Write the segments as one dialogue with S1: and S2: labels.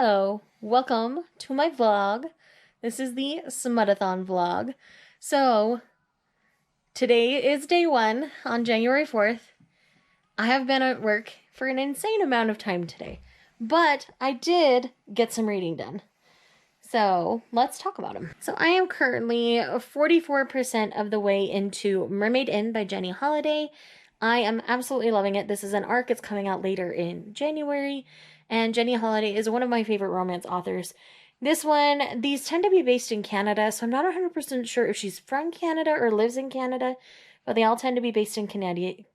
S1: Hello, welcome to my vlog. This is the Smutathon vlog. So, today is day one on January 4th. I have been at work for an insane amount of time today, but I did get some reading done. So, let's talk about them. So, I am currently 44% of the way into Mermaid Inn by Jenny Holiday. I am absolutely loving it. This is an arc. It's coming out later in January. And Jenny Holiday is one of my favorite romance authors. These tend to be based in Canada, so I'm not 100% sure if she's from Canada or lives in Canada, but they all tend to be based in Canada,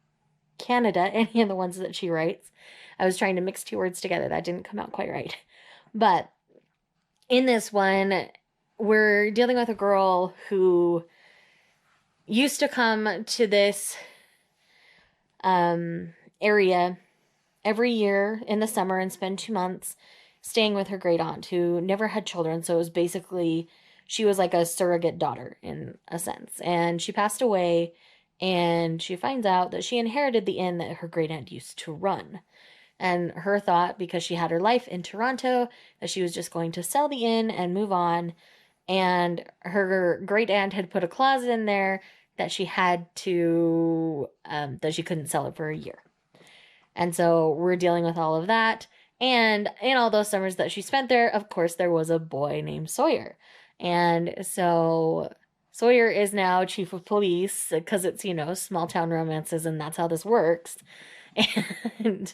S1: any of the ones that she writes. I was trying to mix two words together. That didn't come out quite right. But in this one, we're dealing with a girl who used to come to this area every year in the summer and spend 2 months staying with her great aunt who never had children. So it was basically, she was like a surrogate daughter in a sense. And she passed away, and she finds out that she inherited the inn that her great aunt used to run. And her thought, because she had her life in Toronto, that she was just going to sell the inn and move on. And her great aunt had put a clause in there that she had to, that she couldn't sell it for a year. And so we're dealing with all of that. And in all those summers that she spent there, of course, there was a boy named Sawyer. And so Sawyer is now chief of police because it's, small town romances, and that's how this works. And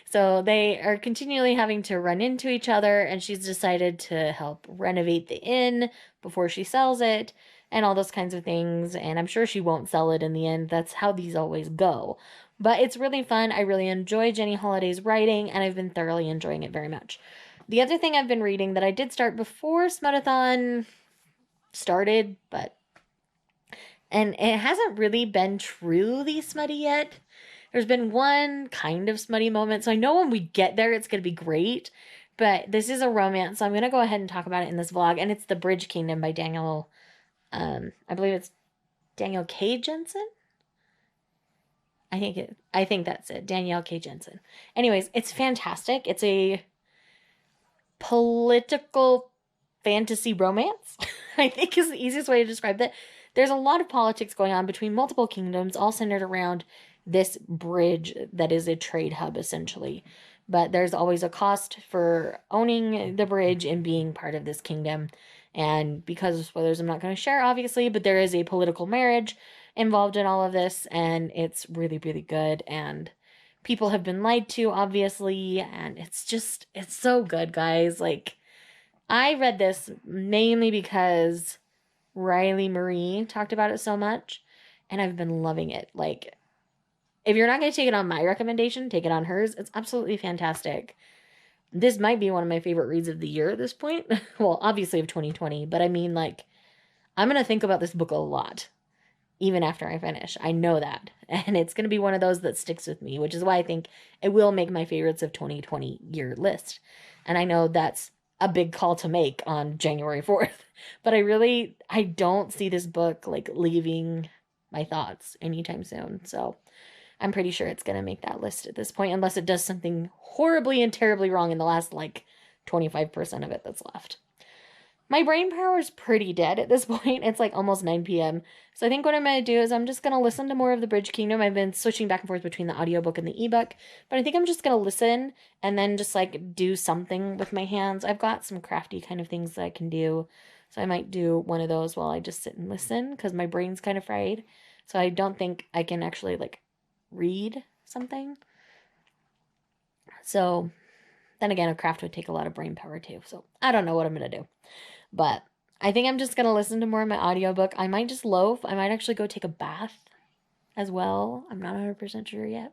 S1: so they are continually having to run into each other, and she's decided to help renovate the inn before she sells it and all those kinds of things. And I'm sure she won't sell it in the end. That's how these always go. But it's really fun. I really enjoy Jenny Holiday's writing, and I've been thoroughly enjoying it very much. The other thing I've been reading that I did start before Smutathon started, and it hasn't really been truly smutty yet. There's been one kind of smutty moment, so I know when we get there it's going to be great, but this is a romance, so I'm going to go ahead and talk about it in this vlog, and it's The Bridge Kingdom by Daniel, I believe it's Daniel K. Jensen? I think that's it. Danielle K. Jensen. Anyways, it's fantastic. It's a political fantasy romance, I think is the easiest way to describe it. There's a lot of politics going on between multiple kingdoms, all centered around this bridge that is a trade hub, essentially. But there's always a cost for owning the bridge and being part of this kingdom. And because of spoilers, I'm not going to share, obviously, but there is a political marriage involved in all of this, and it's really, really good. And people have been lied to, obviously, and it's so good, guys. Like, I read this mainly because Riley Marie talked about it so much, and I've been loving it. Like, if you're not going to take it on my recommendation, take it on hers. It's absolutely fantastic. This might be one of my favorite reads of the year at this point. Well, obviously of 2020, but I mean, like, I'm going to think about this book a lot, even after I finish. I know that. And it's going to be one of those that sticks with me, which is why I think it will make my favorites of 2020 year list. And I know that's a big call to make on January 4th, but I don't see this book, like, leaving my thoughts anytime soon. So I'm pretty sure it's going to make that list at this point, unless it does something horribly and terribly wrong in the last, 25% of it that's left. My brain power is pretty dead at this point. It's, almost 9 p.m. So I think what I'm going to do is I'm just going to listen to more of The Bridge Kingdom. I've been switching back and forth between the audiobook and the ebook, but I think I'm just going to listen and then just, do something with my hands. I've got some crafty kind of things that I can do, so I might do one of those while I just sit and listen, because my brain's kind of fried. So I don't think I can actually, read something. So then again, a craft would take a lot of brain power too. So I don't know what I'm going to do. But I think I'm just going to listen to more of my audiobook. I might just loaf. I might actually go take a bath as well. I'm not 100% sure yet.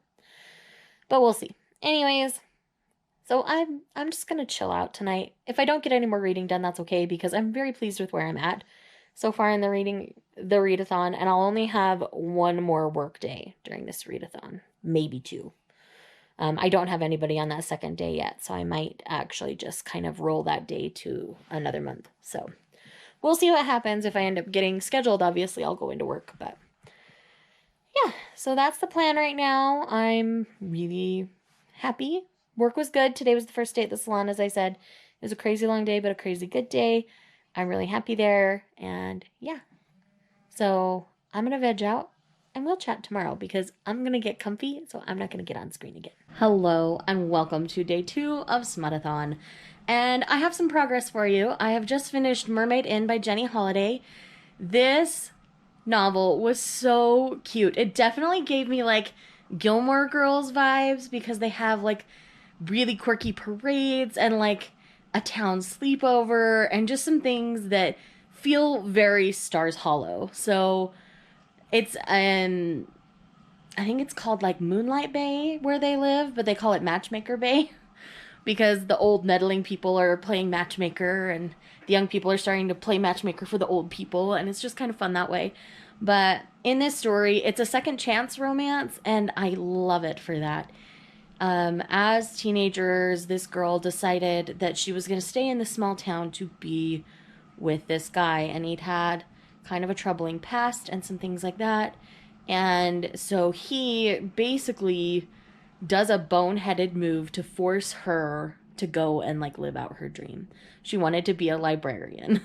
S1: But we'll see. Anyways, so I'm just going to chill out tonight. If I don't get any more reading done, that's okay, because I'm very pleased with where I'm at so far in the read-a-thon, and I'll only have one more work day during this read-a-thon, maybe two. I don't have anybody on that second day yet, so I might actually just kind of roll that day to another month. So we'll see what happens. If I end up getting scheduled, obviously I'll go into work, but yeah, so that's the plan right now. I'm really happy. Work was good. Today was the first day at the salon, as I said. was a crazy long day, but a crazy good day. I'm really happy there. And yeah. So I'm going to veg out and we'll chat tomorrow because I'm going to get comfy. So I'm not going to get on screen again. Hello and welcome to day 2 of Smutathon. And I have some progress for you. I have just finished Mermaid Inn by Jenny Holiday. This novel was so cute. It definitely gave me like Gilmore Girls vibes because they have like really quirky parades and like a town sleepover and just some things that feel very Stars Hollow. So it's I think it's called like Moonlight Bay where they live, but they call it Matchmaker Bay because the old meddling people are playing matchmaker and the young people are starting to play matchmaker for the old people, and it's just kind of fun that way. But in this story, it's a second chance romance, and I love it for that. As teenagers, this girl decided that she was going to stay in this small town to be with this guy, and he'd had kind of a troubling past and some things like that. And so he basically does a boneheaded move to force her to go and like live out her dream. She wanted to be a librarian.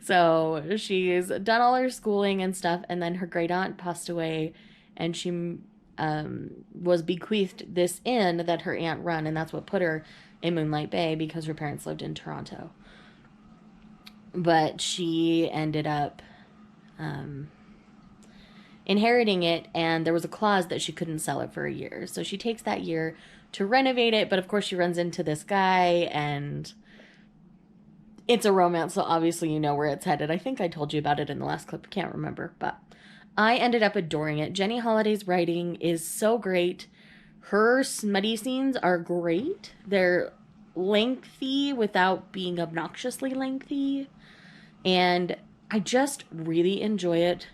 S1: So she's done all her schooling and stuff, and then her great aunt passed away, and she was bequeathed this inn that her aunt run, and that's what put her in Moonlight Bay because her parents lived in Toronto. But she ended up inheriting it, and there was a clause that she couldn't sell it for a year. So she takes that year to renovate it, but of course she runs into this guy, and it's a romance, so obviously you know where it's headed. I think I told you about it in the last clip. I can't remember, but I ended up adoring it. Jenny Holiday's writing is so great. Her smutty scenes are great. They're lengthy without being obnoxiously lengthy, and I just really enjoy it.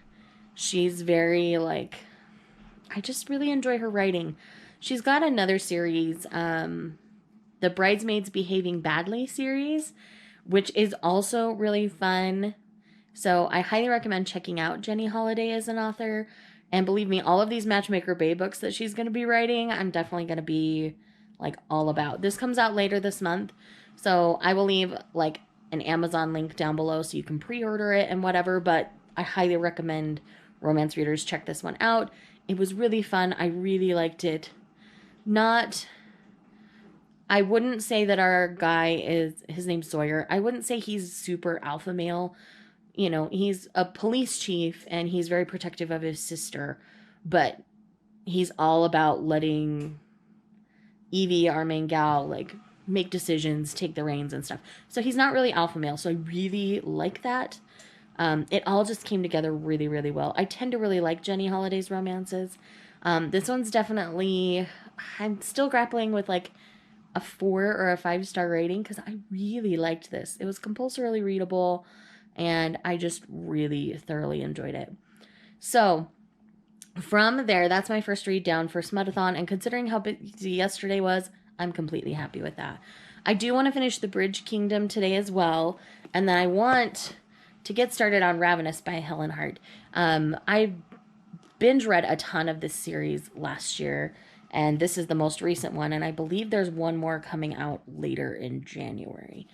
S1: She's very, like, I just really enjoy her writing. She's got another series, the Bridesmaids Behaving Badly series, which is also really fun. So I highly recommend checking out Jenny Holiday as an author. And believe me, all of these Matchmaker Bay books that she's going to be writing, I'm definitely going to be, like, all about. This comes out later this month, so I will leave, like, an Amazon link down below so you can pre-order it and whatever, but I highly recommend romance readers check this one out. It was really fun. I really liked it. I wouldn't say that our guy his name's Sawyer. I wouldn't say he's super alpha male. You know, he's a police chief and he's very protective of his sister, but he's all about letting Evie, our main gal, like, make decisions, take the reins and stuff. So he's not really alpha male, so I really like that. It all just came together really, really well. I tend to really like Jenny Holiday's romances. This one's definitely, I'm still grappling with like a 4 or a 5-star rating because I really liked this. It was compulsorily readable, and I just really thoroughly enjoyed it. So from there, that's my first read down for Smutathon, and considering how busy yesterday was, I'm completely happy with that. I do want to finish The Bridge Kingdom today as well, and then I want to get started on Ravenous by Helen Hart. I binge read a ton of this series last year, and this is the most recent one, and I believe there's one more coming out later in January.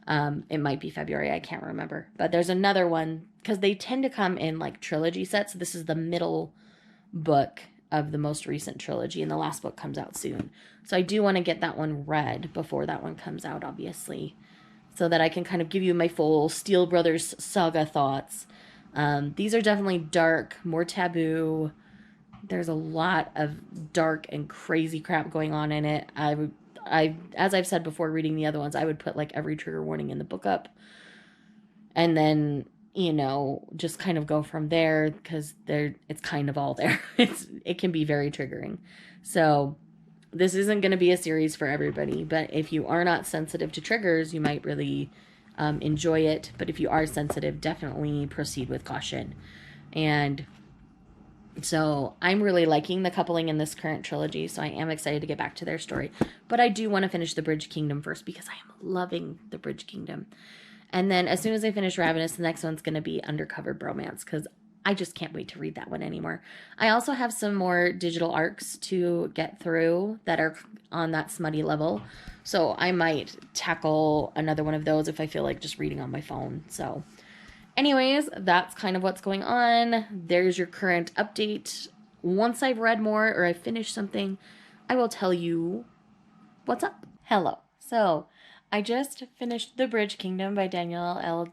S1: It might be February, I can't remember. But there's another one, because they tend to come in like trilogy sets. This is the middle book of the most recent trilogy, and the last book comes out soon. So I do want to get that one read before that one comes out, obviously, so that I can kind of give you my full Steel Brothers saga thoughts. These are definitely dark, more taboo. There's a lot of dark and crazy crap going on in it. As I've said before, reading the other ones, I would put like every trigger warning in the book up, and then, you know, just kind of go from there because it's kind of all there. It can be very triggering. So this isn't going to be a series for everybody, but if you are not sensitive to triggers, you might really enjoy it. But if you are sensitive, definitely proceed with caution. And so I'm really liking the coupling in this current trilogy, so I am excited to get back to their story. But I do want to finish The Bridge Kingdom first because I am loving The Bridge Kingdom. And then as soon as I finish Ravenous, the next one's going to be Undercover Bromance, because I just can't wait to read that one anymore. I also have some more digital arcs to get through that are on that smutty level. So I might tackle another one of those if I feel like just reading on my phone. So anyways, that's kind of what's going on. There's your current update. Once I've read more or I've finished something, I will tell you what's up. Hello. So I just finished The Bridge Kingdom by Daniel L.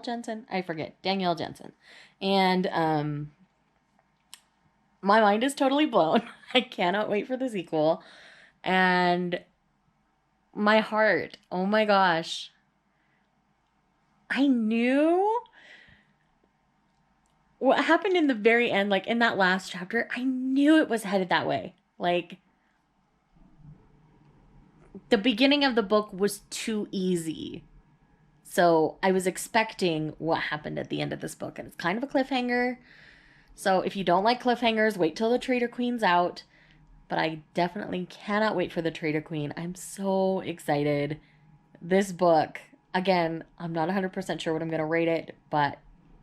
S1: Jensen. I forget. Danielle Jensen. And my mind is totally blown. I cannot wait for the sequel. And my heart, oh my gosh. I knew what happened in the very end, like in that last chapter. I knew it was headed that way. Like, the beginning of the book was too easy. So I was expecting what happened at the end of this book, and it's kind of a cliffhanger. So if you don't like cliffhangers, wait till the Traitor Queen's out. But I definitely cannot wait for the Traitor Queen. I'm so excited. This book, again, I'm not 100% sure what I'm going to rate it, but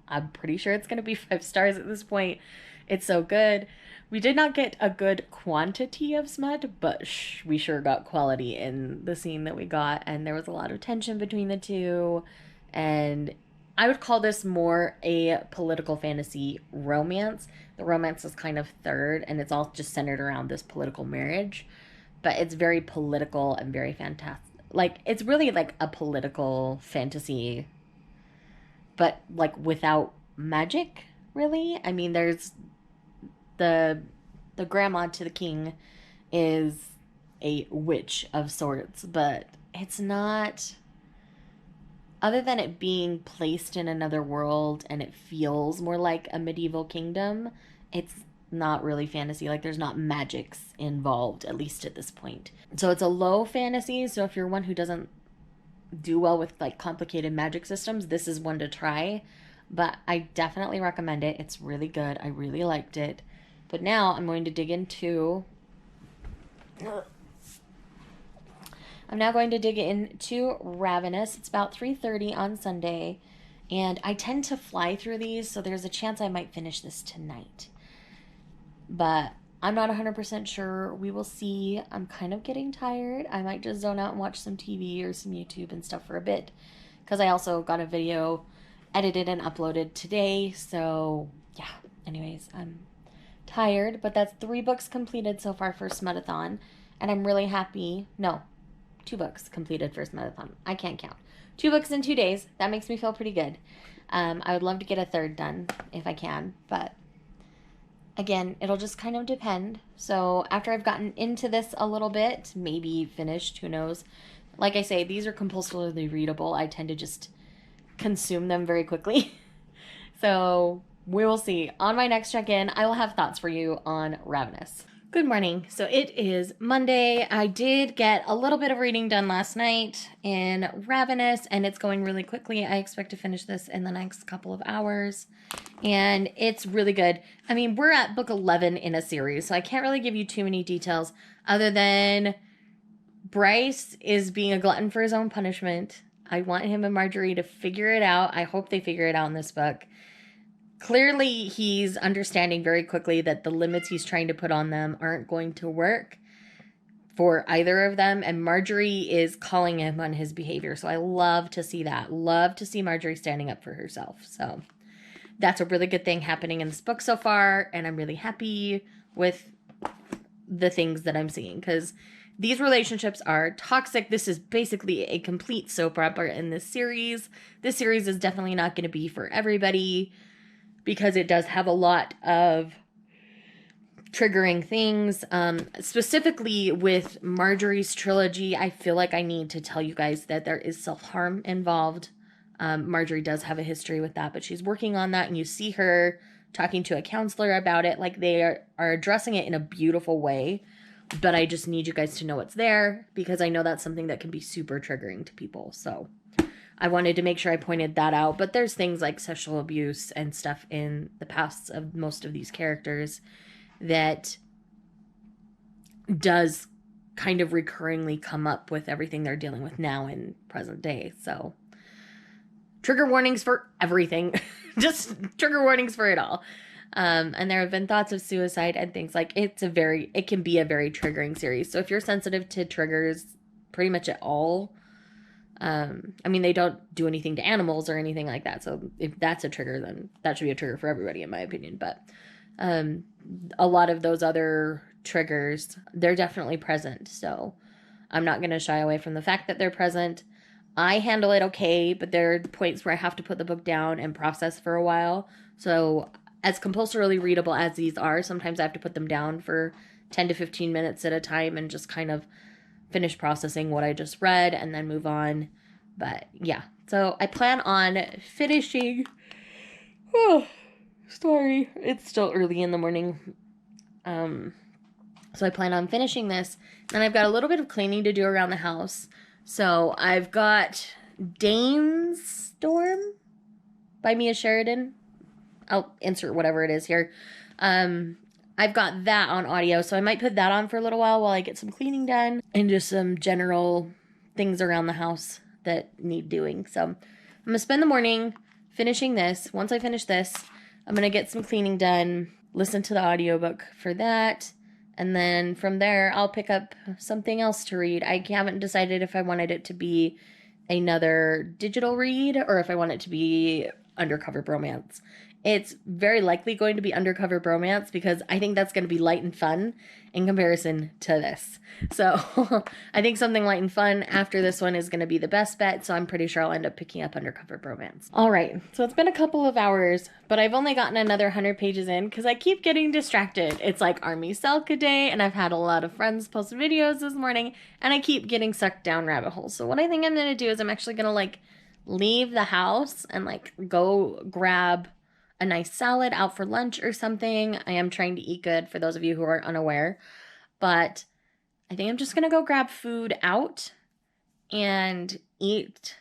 S1: I'm pretty sure it's going to be 5 stars at this point. It's so good. We did not get a good quantity of smut, but we sure got quality in the scene that we got, and there was a lot of tension between the two, and I would call this more a political fantasy romance. The romance is kind of third, and it's all just centered around this political marriage, but it's very political and very fantastic. Like, it's really like a political fantasy, but like without magic, really. I mean, there's the grandma to the king is a witch of sorts, but it's not, other than it being placed in another world and it feels more like a medieval kingdom, it's not really fantasy. Like, there's not magics involved, at least at this point. So it's a low fantasy. So if you're one who doesn't do well with like complicated magic systems, this is one to try. But I definitely recommend it. It's really good. I really liked it. But now I'm going to dig into... I'm now going to dig into Ravenous. It's about 3:30 on Sunday. And I tend to fly through these, so there's a chance I might finish this tonight. But I'm not 100% sure. We will see. I'm kind of getting tired. I might just zone out and watch some TV or some YouTube and stuff for a bit. Because I also got a video edited and uploaded today. So, yeah. Anyways, I'm tired, but that's 3 books completed so far for Smutathon, and I'm really happy. No, 2 books completed for Smutathon. I can't count. 2 books in 2 days. That makes me feel pretty good. I would love to get a 3rd done if I can, but again, it'll just kind of depend. So after I've gotten into this a little bit, maybe finished, who knows. Like I say, these are compulsively readable. I tend to just consume them very quickly. So we will see. On my next check-in, I will have thoughts for you on Ravenous. Good morning. So it is Monday. I did get a little bit of reading done last night in Ravenous, and it's going really quickly. I expect to finish this in the next couple of hours, and it's really good. I mean, we're at book 11 in a series, so I can't really give you too many details other than Bryce is being a glutton for his own punishment. I want him and Marjorie to figure it out. I hope they figure it out in this book. Clearly, he's understanding very quickly that the limits he's trying to put on them aren't going to work for either of them. And Marjorie is calling him on his behavior. So I love to see that. Love to see Marjorie standing up for herself. So that's a really good thing happening in this book so far. And I'm really happy with the things that I'm seeing, because these relationships are toxic. This is basically a complete soap opera in this series. This series is definitely not going to be for everybody, because it does have a lot of triggering things. Specifically with Marjorie's trilogy, I feel like I need to tell you guys that there is self-harm involved. Marjorie does have a history with that, but she's working on that, and you see her talking to a counselor about it. Like, they are addressing it in a beautiful way, but I just need you guys to know it's there, because I know that's something that can be super triggering to people. So I wanted to make sure I pointed that out. But there's things like sexual abuse and stuff in the pasts of most of these characters that does kind of recurringly come up with everything they're dealing with now in present day. So trigger warnings for everything. Just trigger warnings for it all. And there have been thoughts of suicide and things like it can be a very triggering series. So if you're sensitive to triggers pretty much at all, I mean, they don't do anything to animals or anything like that. So if that's a trigger, then that should be a trigger for everybody, in my opinion. But a lot of those other triggers, they're definitely present. So I'm not going to shy away from the fact that they're present. I handle it okay, but there are points where I have to put the book down and process for a while. So as compulsorily readable as these are, sometimes I have to put them down for 10 to 15 minutes at a time and just kind of finish processing what I just read and then move on. But yeah, so I plan on finishing. Oh, sorry, it's still early in the morning. So I plan on finishing this. Then I've got a little bit of cleaning to do around the house. So I've got Dane's Storm by Mia Sheridan. I'll insert whatever it is here. I've got that on audio, so I might put that on for a little while I get some cleaning done and just some general things around the house that need doing. So I'm going to spend the morning finishing this. Once I finish this, I'm going to get some cleaning done, listen to the audiobook for that, and then from there, I'll pick up something else to read. I haven't decided if I wanted it to be another digital read or if I want it to be Undercover Bromance. It's very likely going to be Undercover Bromance because I think that's going to be light and fun in comparison to this. So I think something light and fun after this one is going to be the best bet. So I'm pretty sure I'll end up picking up Undercover Bromance. All right. So it's been a couple of hours, but I've only gotten another 100 pages in because I keep getting distracted. It's like Army Selka Day, and I've had a lot of friends post videos this morning, and I keep getting sucked down rabbit holes. So what I think I'm going to do is I'm actually going to like leave the house and like go grab a nice salad out for lunch or something. I am trying to eat good for those of you who are unaware, but I think I'm just going to go grab food out and eat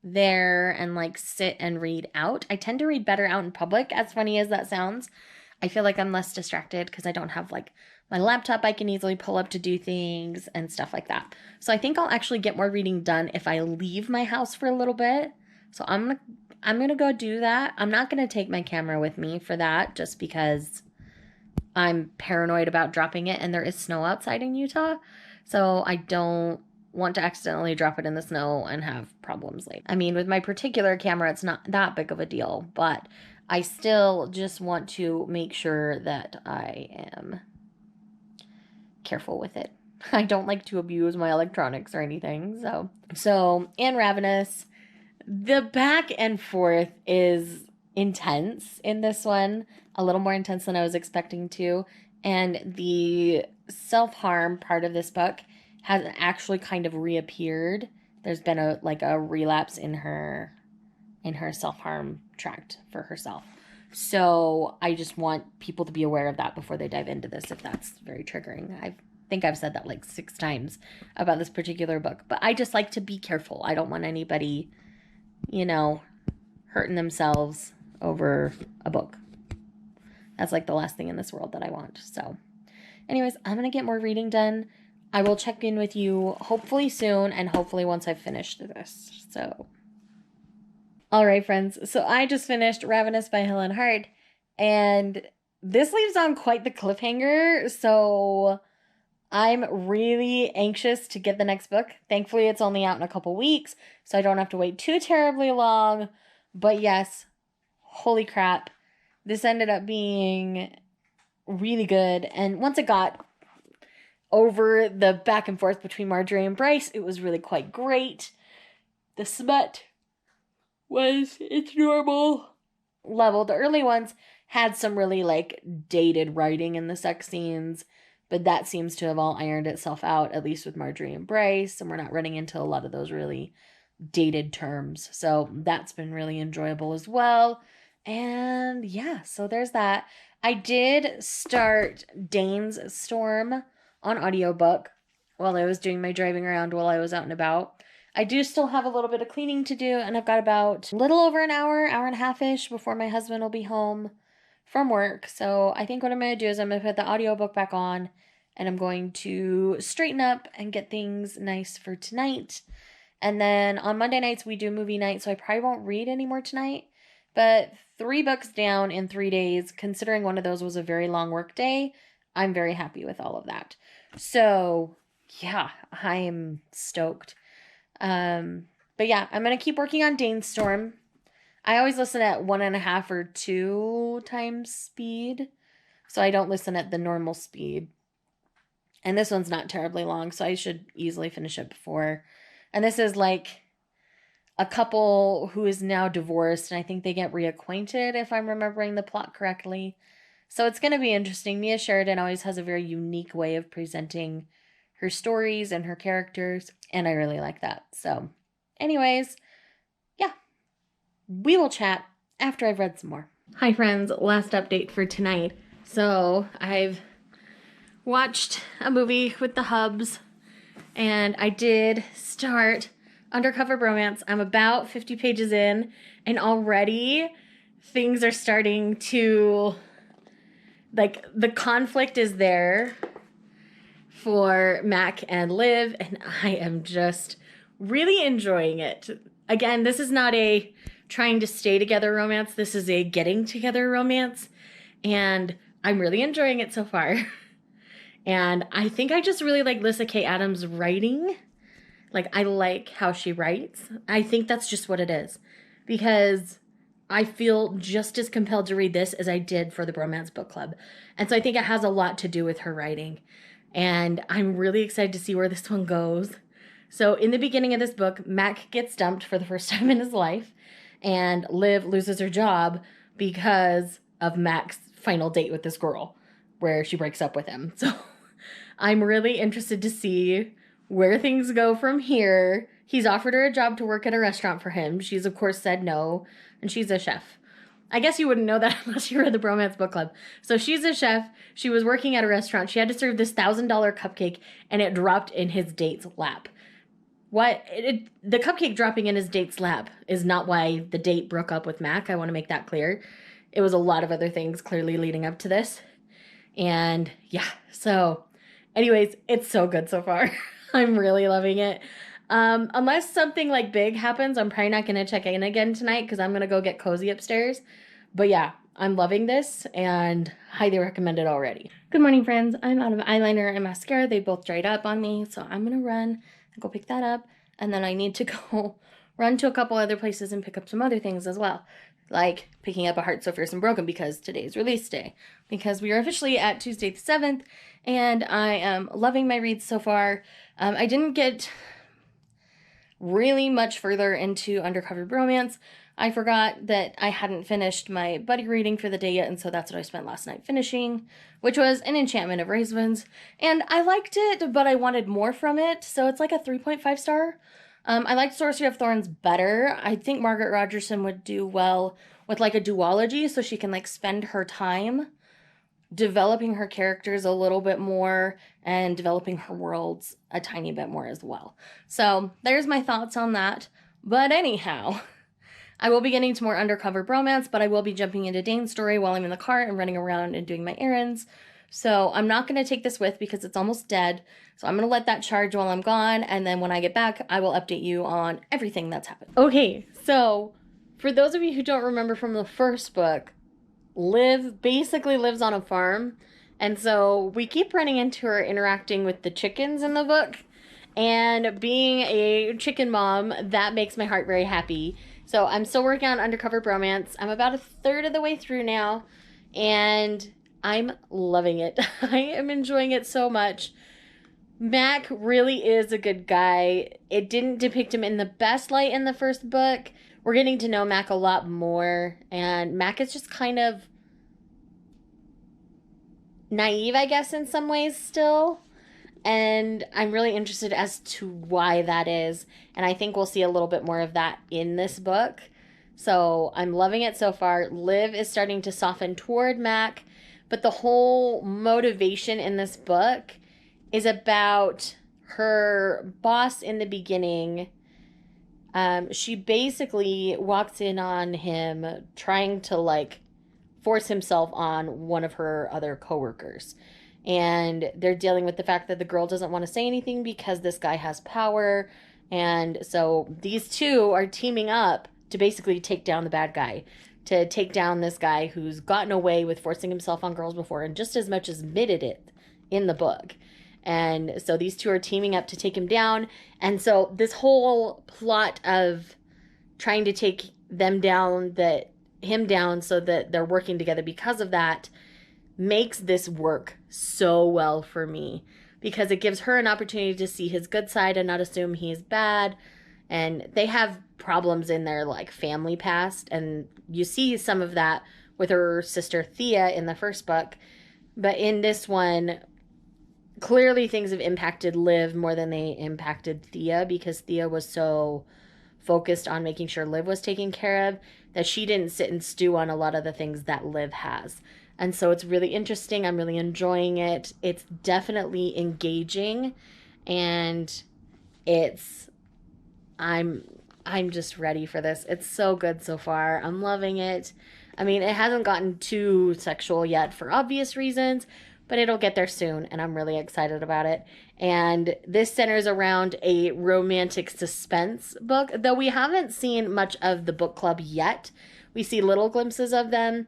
S1: there and like sit and read out. I tend to read better out in public, as funny as that sounds. I feel like I'm less distracted because I don't have like my laptop I can easily pull up to do things and stuff like that. So I think I'll actually get more reading done if I leave my house for a little bit. So I'm going to go do that. I'm not going to take my camera with me for that just because I'm paranoid about dropping it and there is snow outside in Utah. So I don't want to accidentally drop it in the snow and have problems later. I mean, with my particular camera, it's not that big of a deal, but I still just want to make sure that I am careful with it. I don't like to abuse my electronics or anything. So in Ravenous, the back and forth is intense in this one, a little more intense than I was expecting to. And the self-harm part of this book has actually kind of reappeared. There's been a relapse in her self-harm tract for herself. So I just want people to be aware of that before they dive into this, if that's very triggering. I think I've said that like 6 times about this particular book, but I just like to be careful. I don't want anybody, hurting themselves over a book. That's like the last thing in this world that I want. So anyways, I'm going to get more reading done. I will check in with you hopefully soon and hopefully once I've finished this. So, all right, friends. So I just finished Ravenous by Helen Hart, and this leaves on quite the cliffhanger. So I'm really anxious to get the next book. Thankfully, it's only out in a couple weeks, so I don't have to wait too terribly long. But yes, holy crap. This ended up being really good. And once it got over the back and forth between Marjorie and Bryce, it was really quite great. The smut was its normal level. The early ones had some really dated writing in the sex scenes, but that seems to have all ironed itself out, at least with Marjorie and Bryce, and we're not running into a lot of those really dated terms. So that's been really enjoyable as well. And yeah, so there's that. I did start Dane's Storm on audiobook while I was doing my driving around while I was out and about. I do still have a little bit of cleaning to do, and I've got about a little over an hour and a half-ish before my husband will be home from work. So I think what I'm going to do is I'm going to put the audiobook back on, and I'm going to straighten up and get things nice for tonight. And then on Monday nights, we do movie night, so I probably won't read anymore tonight. But 3 books down in 3 days, considering one of those was a very long work day, I'm very happy with all of that. So, yeah, I am stoked. But yeah, I'm going to keep working on Dane's Storm. I always listen at 1.5 or 2 times speed, so I don't listen at the normal speed. And this one's not terribly long, so I should easily finish it before. And this is like a couple who is now divorced, and I think they get reacquainted, if I'm remembering the plot correctly. So it's going to be interesting. Mia Sheridan always has a very unique way of presenting her stories and her characters, and I really like that. So, anyways, yeah, we will chat after I've read some more. Hi, friends. Last update for tonight. So, I've watched a movie with the hubs, and I did start Undercover Bromance. I'm about 50 pages in, and already things are starting to, like, the conflict is there for Mac and Liv, and I am just really enjoying it. Again, this is not a trying to stay together romance. This is a getting together romance, and I'm really enjoying it so far. And I think I just really like Lyssa Kay Adams' writing. Like, I like how she writes. I think that's just what it is. Because I feel just as compelled to read this as I did for the Bromance Book Club. And so I think it has a lot to do with her writing. And I'm really excited to see where this one goes. So in the beginning of this book, Mac gets dumped for the first time in his life. And Liv loses her job because of Mac's final date with this girl, where she breaks up with him. So I'm really interested to see where things go from here. He's offered her a job to work at a restaurant for him. She's, of course, said no, and she's a chef. I guess you wouldn't know that unless you read the Bromance Book Club. So she's a chef. She was working at a restaurant. She had to serve this $1,000 cupcake, and it dropped in his date's lap. The cupcake dropping in his date's lap is not why the date broke up with Mac. I want to make that clear. It was a lot of other things clearly leading up to this. And yeah, so anyways, it's so good so far. I'm really loving it. Unless something like big happens, I'm probably not going to check in again tonight because I'm going to go get cozy upstairs. But yeah, I'm loving this and highly recommend it already. Good morning, friends. I'm out of eyeliner and mascara. They both dried up on me, so I'm going to run and go pick that up. And then I need to go run to a couple other places and pick up some other things as well. Like picking up A Heart So Fierce and Broken because today's release day. Because we are officially at Tuesday the 7th, and I am loving my reads so far. I didn't get really much further into Undercover Bromance. I forgot that I hadn't finished my buddy reading for the day yet, and so that's what I spent last night finishing, which was An Enchantment of Ravens. And I liked it, but I wanted more from it, so it's like a 3.5 star. I liked Sorcery of Thorns better. I think Margaret Rogerson would do well with like a duology, so she can like spend her time developing her characters a little bit more and developing her worlds a tiny bit more as well. So there's my thoughts on that. But anyhow, I will be getting to more Undercover Bromance, but I will be jumping into Dane's story while I'm in the car and running around and doing my errands. So I'm not going to take this with because it's almost dead. So I'm going to let that charge while I'm gone. And then when I get back, I will update you on everything that's happened. Okay, so for those of you who don't remember from the first book, Liv basically lives on a farm. And so we keep running into her interacting with the chickens in the book. And being a chicken mom, that makes my heart very happy. So I'm still working on Undercover Bromance. I'm about 1/3 of the way through now. And I'm loving it. I am enjoying it so much. Mac really is a good guy. It didn't depict him in the best light in the first book. We're getting to know Mac a lot more. And Mac is just kind of naive, I guess, in some ways still. And I'm really interested as to why that is. And I think we'll see a little bit more of that in this book. So I'm loving it so far. Liv is starting to soften toward Mac. But the whole motivation in this book is about her boss in the beginning. She basically walks in on him trying to, like, force himself on one of her other coworkers. And they're dealing with the fact that the girl doesn't want to say anything because this guy has power. And so these two are teaming up to basically take down the bad guy, to take down this guy who's gotten away with forcing himself on girls before and just as much as admitted it in the book. And so these two are teaming up to take him down. And so this whole plot of trying to take him down so that they're working together because of that makes this work so well for me, because it gives her an opportunity to see his good side and not assume he's bad. And they have problems in their like family past, and you see some of that with her sister Thea in the first book. But in this one, clearly things have impacted Liv more than they impacted Thea, because Thea was so focused on making sure Liv was taken care of that she didn't sit and stew on a lot of the things that Liv has. And so it's really interesting. I'm really enjoying it. It's definitely engaging, and I'm just ready for this. It's so good so far. I'm loving it. I mean, it hasn't gotten too sexual yet for obvious reasons, but it'll get there soon, and I'm really excited about it. And this centers around a romantic suspense book, though we haven't seen much of the book club yet. We see little glimpses of them.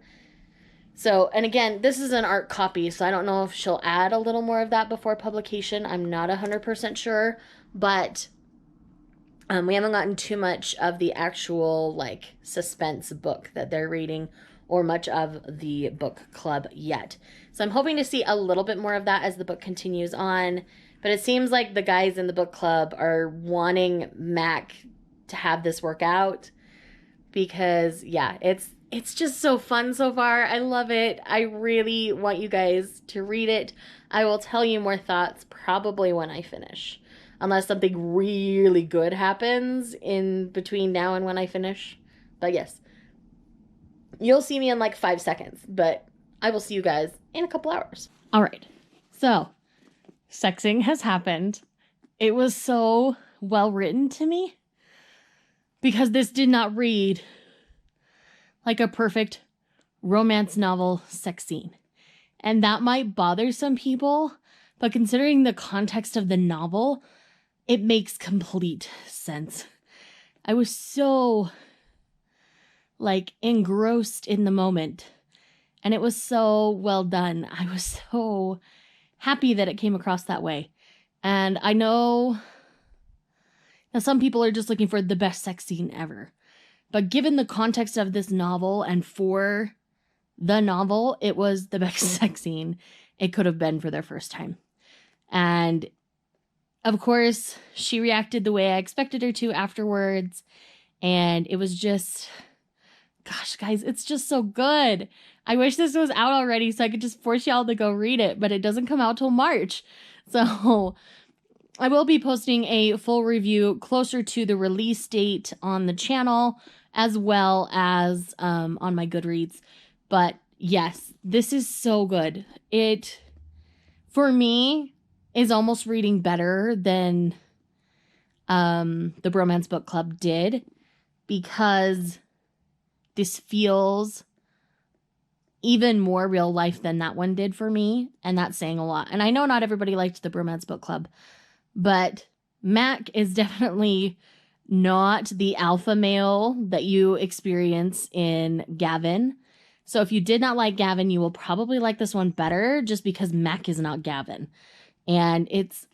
S1: So, and again, this is an art copy, so I don't know if she'll add a little more of that before publication. I'm not 100% sure, but we haven't gotten too much of the actual, like, suspense book that they're reading or much of the book club yet. So I'm hoping to see a little bit more of that as the book continues on. But it seems like the guys in the book club are wanting Mac to have this work out, because, yeah, it's just so fun so far. I love it. I really want you guys to read it. I will tell you more thoughts probably when I finish, unless something really good happens in between now and when I finish. But yes, you'll see me in like 5 seconds, but I will see you guys in a couple hours. All right. So, sexing has happened. It was so well written to me, because this did not read like a perfect romance novel sex scene. And that might bother some people, but considering the context of the novel, it makes complete sense. I was so, like, engrossed in the moment, and it was so well done. I was so happy that it came across that way. And I know now some people are just looking for the best sex scene ever. But given the context of this novel and for the novel, it was the best sex scene it could have been for their first time. And of course, she reacted the way I expected her to afterwards. And it was just, gosh, guys, it's just so good. I wish this was out already so I could just force y'all to go read it, but it doesn't come out till March. So I will be posting a full review closer to the release date on the channel, as well as on my Goodreads. But yes, this is so good. It, for me, is almost reading better than the Bromance Book Club did, because this feels even more real life than that one did for me, and that's saying a lot. And I know not everybody liked the Bromance Book Club, but Mac is definitely not the alpha male that you experience in Gavin. So if you did not like Gavin, you will probably like this one better, just because Mac is not Gavin. And it's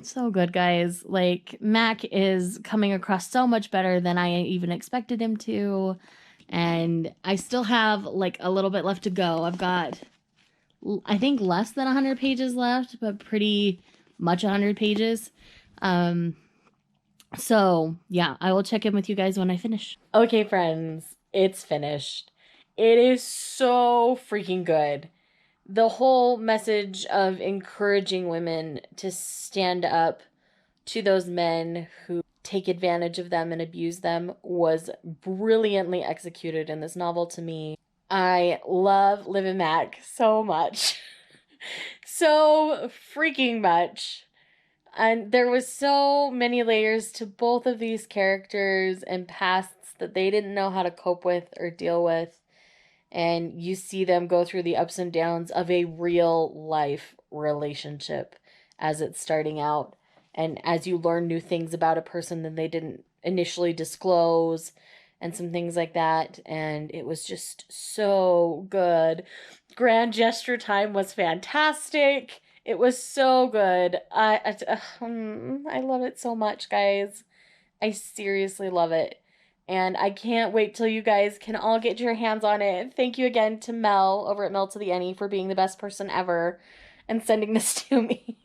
S1: so good, guys. Like, Mac is coming across so much better than I even expected him to. And I still have like a little bit left to go. I've got, I think, less than 100 pages left, but pretty much 100 pages. So yeah, I will check in with you guys when I finish. Okay, friends, it's finished. It is so freaking good. The whole message of encouraging women to stand up to those men who take advantage of them and abuse them was brilliantly executed in this novel to me. I love Liv and Mac so much. So freaking much. And there was so many layers to both of these characters and pasts that they didn't know how to cope with or deal with. And you see them go through the ups and downs of a real life relationship as it's starting out. and as you learn new things about a person that they didn't initially disclose, and some things like that, and it was just so good. Grand gesture time was fantastic. It was so good. I love it so much, guys. I seriously love it. And I can't wait till you guys can all get your hands on it. Thank you again to Mel over at Mel to the Any for being the best person ever and sending this to me.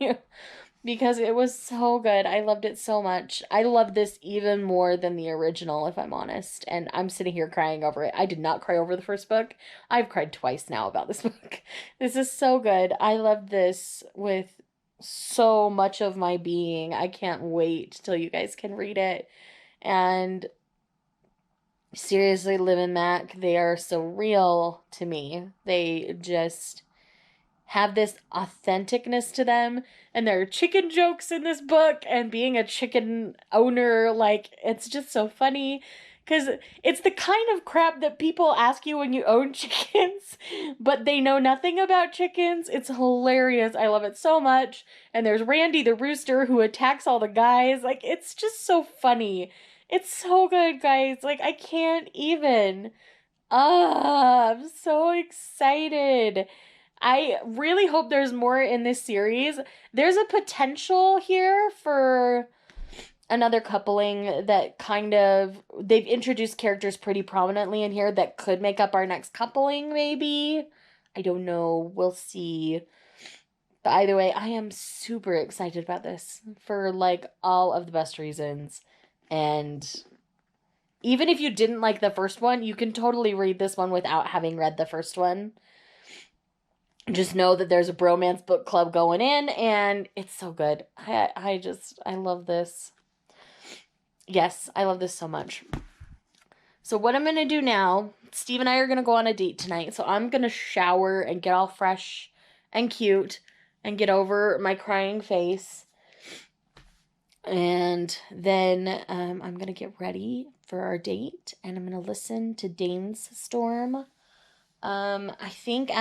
S1: Because it was so good. I loved it so much. I love this even more than the original, if I'm honest. And I'm sitting here crying over it. I did not cry over the first book. I've cried twice now about this book. This is so good. I loved this with so much of my being. I can't wait till you guys can read it. And seriously, Liv and Mac, they are so real to me. They just have this authenticness to them, and there are chicken jokes in this book, and being a chicken owner, like, it's just so funny, because it's the kind of crap that people ask you when you own chickens, but they know nothing about chickens. It's hilarious. I love it so much. And there's Randy the rooster who attacks all the guys. Like, it's just so funny. It's so good, guys. Like, I can't even. I'm so excited. I really hope there's more in this series. There's a potential here for another coupling that kind of, they've introduced characters pretty prominently in here that could make up our next coupling, maybe. I don't know. We'll see. But either way, I am super excited about this for, like, all of the best reasons. And even if you didn't like the first one, you can totally read this one without having read the first one. Just know that there's a bromance book club going in, and it's so good. I love this. Yes, I love this so much. So what I'm going to do now, Steve and I are going to go on a date tonight, so I'm going to shower and get all fresh and cute and get over my crying face. And then I'm going to get ready for our date, and I'm going to listen to Dane's Storm. I think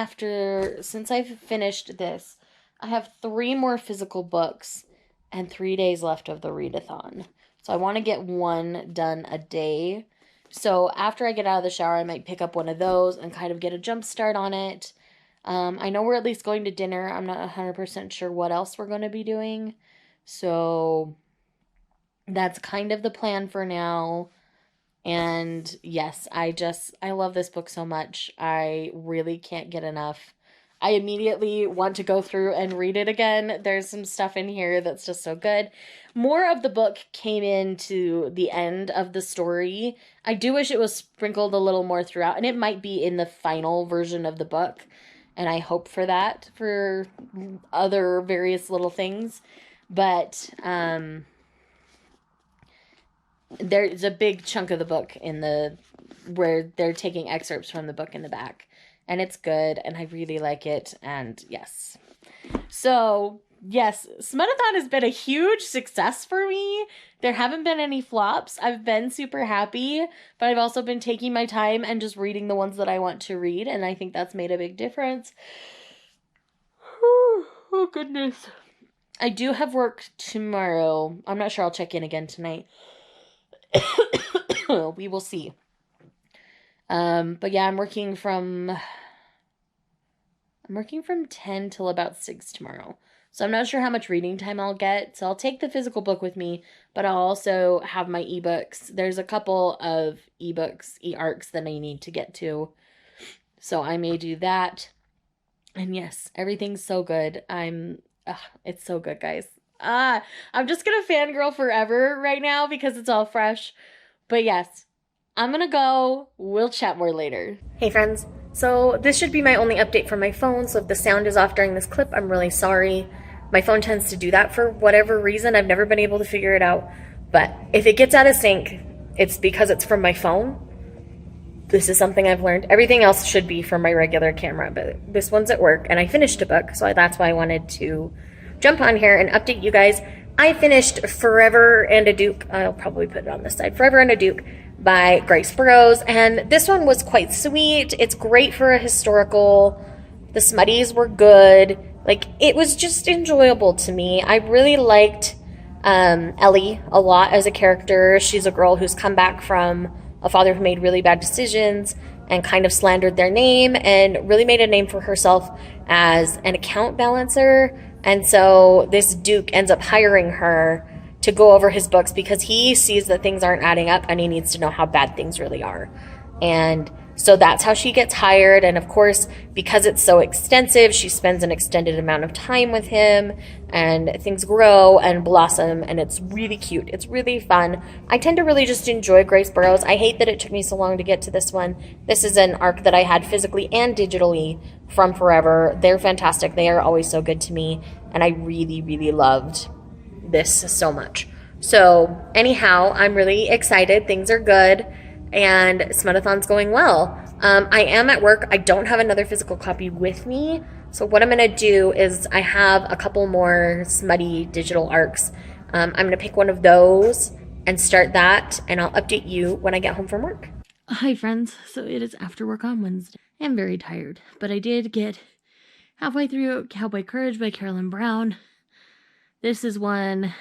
S1: since I've finished this, I have 3 more physical books and 3 days left of the read-a-thon. So I want to get one done a day. So after I get out of the shower, I might pick up one of those and kind of get a jump start on it. I know we're at least going to dinner. I'm not 100% sure what else we're going to be doing. So that's kind of the plan for now. And yes, I love this book so much. I really can't get enough. I immediately want to go through and read it again. There's some stuff in here that's just so good. More of the book came into the end of the story. I do wish it was sprinkled a little more throughout, and it might be in the final version of the book. And I hope for that for other various little things. But, there's a big chunk of the book where they're taking excerpts from the book in the back, and it's good, and I really like it. And yes, so yes, Smutathon has been a huge success for me. There haven't been any flops. I've been super happy, but I've also been taking my time and just reading the ones that I want to read, and I think that's made a big difference. Oh goodness, I do have work tomorrow. I'm not sure. I'll check in again tonight. We will see. But yeah, I'm working from 10 till about 6 tomorrow. So I'm not sure how much reading time I'll get. So I'll take the physical book with me, but I'll also have my ebooks. There's a couple of ebooks, e-arcs that I need to get to. So I may do that. And yes, everything's so good. It's so good, guys. I'm just gonna fangirl forever right now because it's all fresh. But yes, I'm gonna go. We'll chat more later. Hey friends, so this should be my only update from my phone, so if the sound is off during this clip, I'm really sorry. My phone tends to do that for whatever reason. I've never been able to figure it out. But if it gets out of sync, it's because it's from my phone. This is something I've learned. Everything else should be from my regular camera, but this one's at work, and I finished a book, so that's why I wanted to jump on here and update you guys. I finished Forever and a Duke. I'll probably put it on this side. Forever and a Duke by Grace Burrows, and this one was quite sweet. It's great for a historical. The smutties were good. Like, it was just enjoyable to me. I really liked Ellie a lot as a character. She's a girl who's come back from a father who made really bad decisions and kind of slandered their name and really made a name for herself as an account balancer. And so this Duke ends up hiring her to go over his books because he sees that things aren't adding up and he needs to know how bad things really are. And so that's how she gets hired. And of course, because it's so extensive, she spends an extended amount of time with him and things grow and blossom. And it's really cute. It's really fun. I tend to really just enjoy Grace Burrows. I hate that it took me so long to get to this one. This is an arc that I had physically and digitally from forever. They're fantastic. They are always so good to me. And I really, really loved this so much. So anyhow, I'm really excited. Things are good. And Smutathon's going well. I am at work. I don't have another physical copy with me. So what I'm going to do is I have a couple more Smutty digital arcs. I'm going to pick one of those and start that. And I'll update you when I get home from work.
S2: Hi, friends. So it is after work on Wednesday. I'm very tired, but I did get halfway through Cowboy Courage by Carolyn Brown. This is one,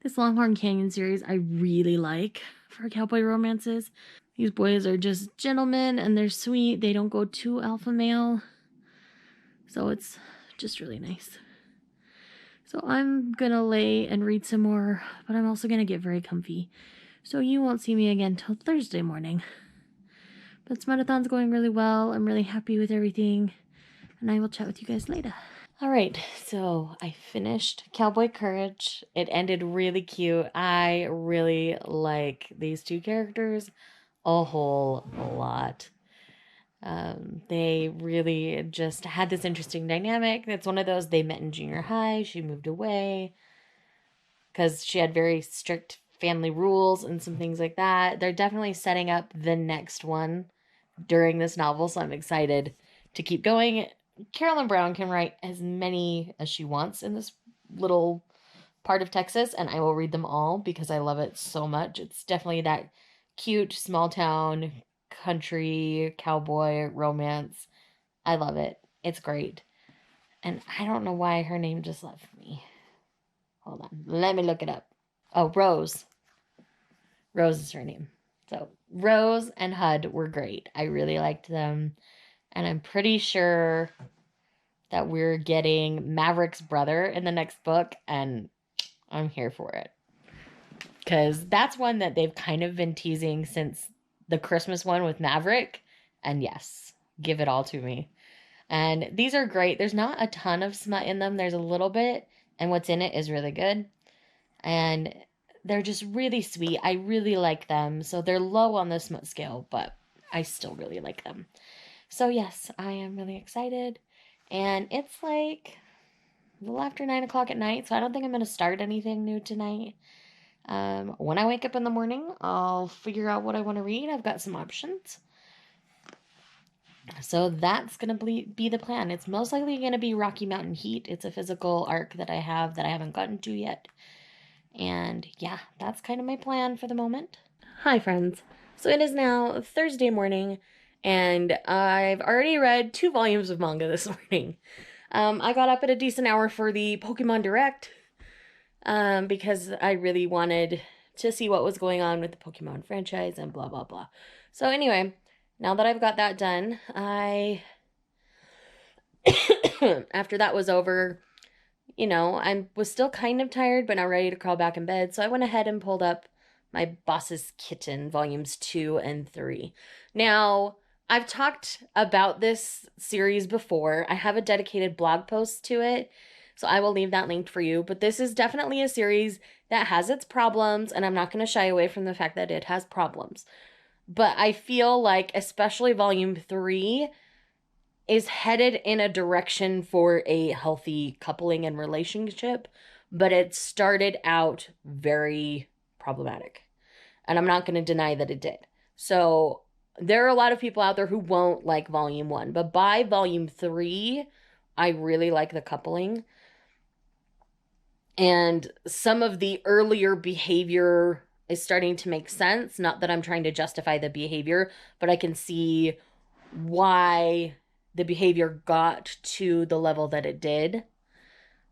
S2: this Longhorn Canyon series I really like for cowboy romances. These boys are just gentlemen and they're sweet. They don't go too alpha male. So it's just really nice. So I'm gonna lay and read some more, but I'm also gonna get very comfy. So you won't see me again till Thursday morning. But Smutathon's going really well. I'm really happy with everything. And I will chat with you guys later.
S1: All right, so I finished Cowboy Courage. It ended really cute. I really like these two characters a whole lot. They really just had this interesting dynamic. It's one of those they met in junior high. She moved away because she had very strict family rules and some things like that. They're definitely setting up the next one during this novel, so I'm excited to keep going. Carolyn Brown can write as many as she wants in this little part of Texas, and I will read them all because I love it so much. It's definitely that cute small town country cowboy romance. I love it. It's great. And I don't know why her name just left me. Hold on. Let me look it up. Oh, Rose. Rose is her name. So Rose and Hud were great. I really liked them. And I'm pretty sure that we're getting Maverick's brother in the next book, and I'm here for it. Because that's one that they've kind of been teasing since the Christmas one with Maverick. And yes, give it all to me. And these are great. There's not a ton of smut in them. There's a little bit, and what's in it is really good. And they're just really sweet. I really like them. So they're low on the smut scale, but I still really like them. So yes, I am really excited. And it's like a little after 9 o'clock at night, so I don't think I'm going to start anything new tonight. When I wake up in the morning, I'll figure out what I want to read. I've got some options. So that's going to be the plan. It's most likely going to be Rocky Mountain Heat. It's a physical arc that I have that I haven't gotten to yet. And yeah, that's kind of my plan for the moment. Hi, friends. So it is now Thursday morning, and I've already read 2 volumes of manga this morning. I got up at a decent hour for the Pokemon Direct because I really wanted to see what was going on with the Pokemon franchise and blah, blah, blah. So anyway, now that I've got that done, after that was over, I was still kind of tired, but not ready to crawl back in bed. So I went ahead and pulled up my Boss's Kitten, volumes 2 and 3. Now, I've talked about this series before. I have a dedicated blog post to it, so I will leave that linked for you. But this is definitely a series that has its problems, and I'm not going to shy away from the fact that it has problems. But I feel like, especially volume 3, is headed in a direction for a healthy coupling and relationship, but it started out very problematic. And I'm not going to deny that it did. So there are a lot of people out there who won't like volume 1, but by volume 3, I really like the coupling. And some of the earlier behavior is starting to make sense. Not that I'm trying to justify the behavior, but I can see why the behavior got to the level that it did.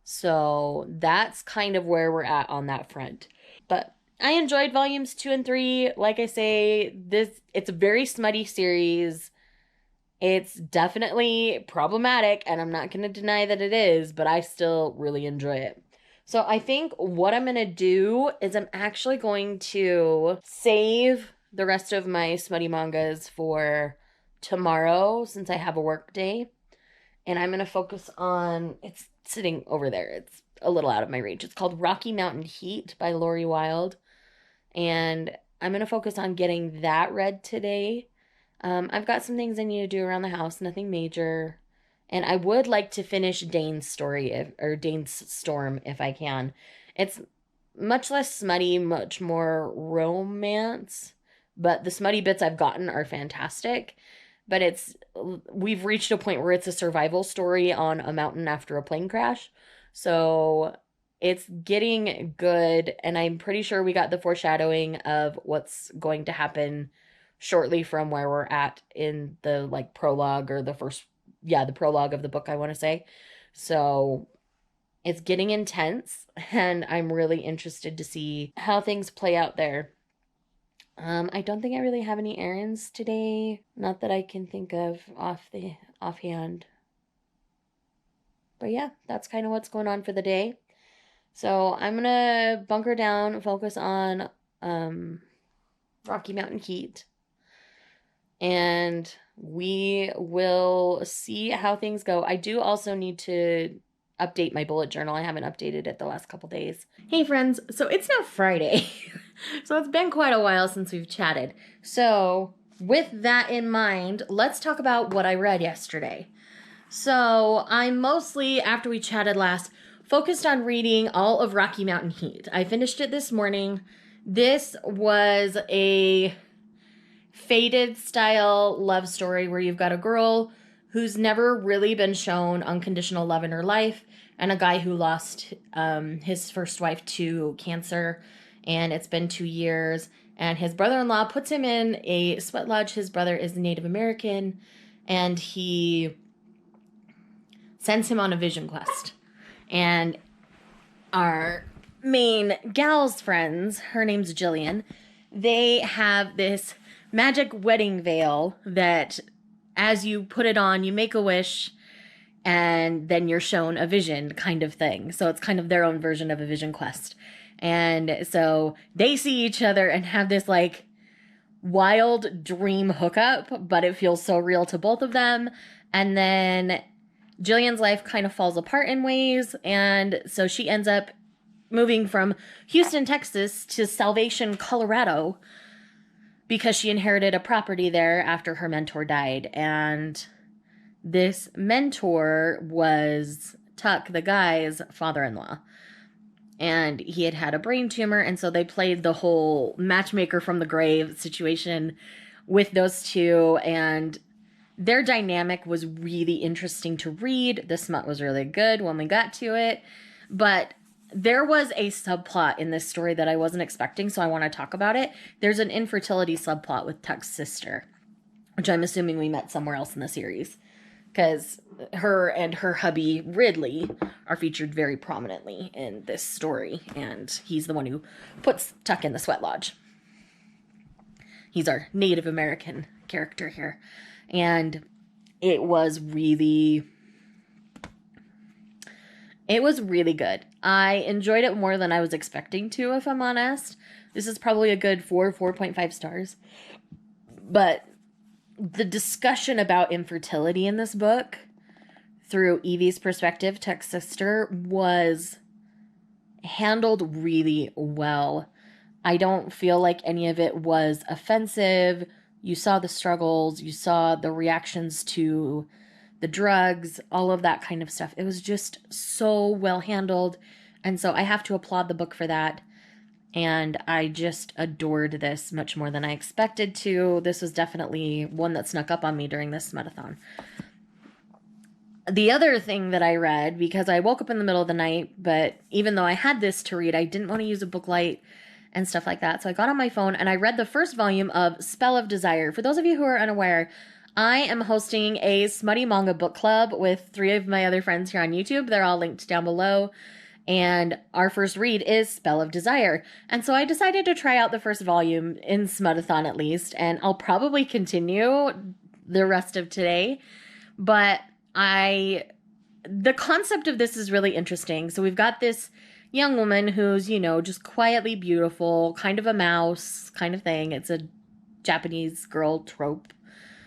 S1: So that's kind of where we're at on that front. But I enjoyed volumes 2 and 3. Like I say, it's a very smutty series. It's definitely problematic, and I'm not going to deny that it is, but I still really enjoy it. So I think what I'm going to do is I'm actually going to save the rest of my smutty mangas for tomorrow since I have a work day. And I'm going to focus on, it's sitting over there. It's a little out of my reach. It's called Rocky Mountain Heat by Lori Wilde. And I'm going to focus on getting that read today. I've got some things I need to do around the house, nothing major. And I would like to finish Dane's story, or Dane's Storm, if I can. It's much less smutty, much more romance. But the smutty bits I've gotten are fantastic. But we've reached a point where it's a survival story on a mountain after a plane crash. So it's getting good, and I'm pretty sure we got the foreshadowing of what's going to happen shortly from where we're at in the like prologue, or the prologue of the book, I want to say. So it's getting intense, and I'm really interested to see how things play out there. I don't think I really have any errands today. Not that I can think of offhand. But yeah, that's kind of what's going on for the day. So I'm gonna bunker down, focus on Rocky Mountain Heat, and we will see how things go. I do also need to update my bullet journal. I haven't updated it the last couple days. Hey friends, so it's now Friday. So it's been quite a while since we've chatted. So with that in mind, let's talk about what I read yesterday. So I mostly, after we chatted last, focused on reading all of Rocky Mountain Heat. I finished it this morning. This was a faded style love story where you've got a girl who's never really been shown unconditional love in her life, and a guy who lost his first wife to cancer, and it's been 2 years, and his brother-in-law puts him in a sweat lodge. His brother is Native American, and he sends him on a vision quest. And our main gal's friends, her name's Jillian, they have this magic wedding veil that as you put it on, you make a wish, and then you're shown a vision kind of thing. So it's kind of their own version of a vision quest. And so they see each other and have this like wild dream hookup, but it feels so real to both of them. And then Jillian's life kind of falls apart in ways, and so she ends up moving from Houston, Texas to Salvation, Colorado, because she inherited a property there after her mentor died. And this mentor was Tuck, the guy's father-in-law. And he had had a brain tumor, and so they played the whole matchmaker from the grave situation with those two, and their dynamic was really interesting to read. The smut was really good when we got to it, but there was a subplot in this story that I wasn't expecting, so I want to talk about it. There's an infertility subplot with Tuck's sister, which I'm assuming we met somewhere else in the series, because her and her hubby, Ridley, are featured very prominently in this story, and he's the one who puts Tuck in the sweat lodge. He's our Native American character here. And it was really good. I enjoyed it more than I was expecting to, if I'm honest. This is probably a good 4.5 stars. But the discussion about infertility in this book, through Evie's perspective, Tuck's sister, was handled really well. I don't feel like any of it was offensive. You saw the struggles, you saw the reactions to the drugs, all of that kind of stuff. It was just so well handled. And so I have to applaud the book for that. And I just adored this much more than I expected to. This was definitely one that snuck up on me during this Smutathon. The other thing that I read, because I woke up in the middle of the night, but even though I had this to read, I didn't want to use a book light and stuff like that. So I got on my phone and I read the first volume of Spell of Desire. For those of you who are unaware, I am hosting a Smutty manga book club with 3 of my other friends here on YouTube. They're all linked down below. And our first read is Spell of Desire. And so I decided to try out the first volume in Smutathon at least, and I'll probably continue the rest of today. But the concept of this is really interesting. So we've got this young woman who's, just quietly beautiful, kind of a mouse kind of thing. It's a Japanese girl trope,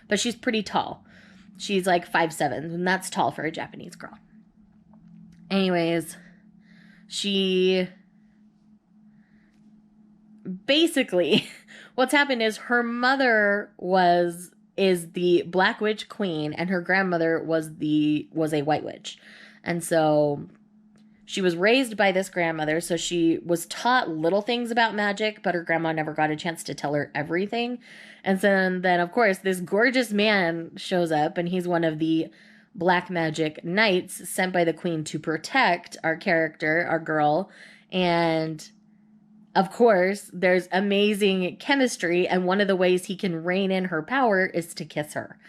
S1: but she's pretty tall. She's like 5'7", and that's tall for a Japanese girl. Anyways, she basically, what's happened is her mother is the Black Witch Queen, and her grandmother was a White Witch. And so she was raised by this grandmother, so she was taught little things about magic, but her grandma never got a chance to tell her everything. And then of course, this gorgeous man shows up, and he's one of the black magic knights sent by the queen to protect our character, our girl. And of course, there's amazing chemistry, and one of the ways he can rein in her power is to kiss her.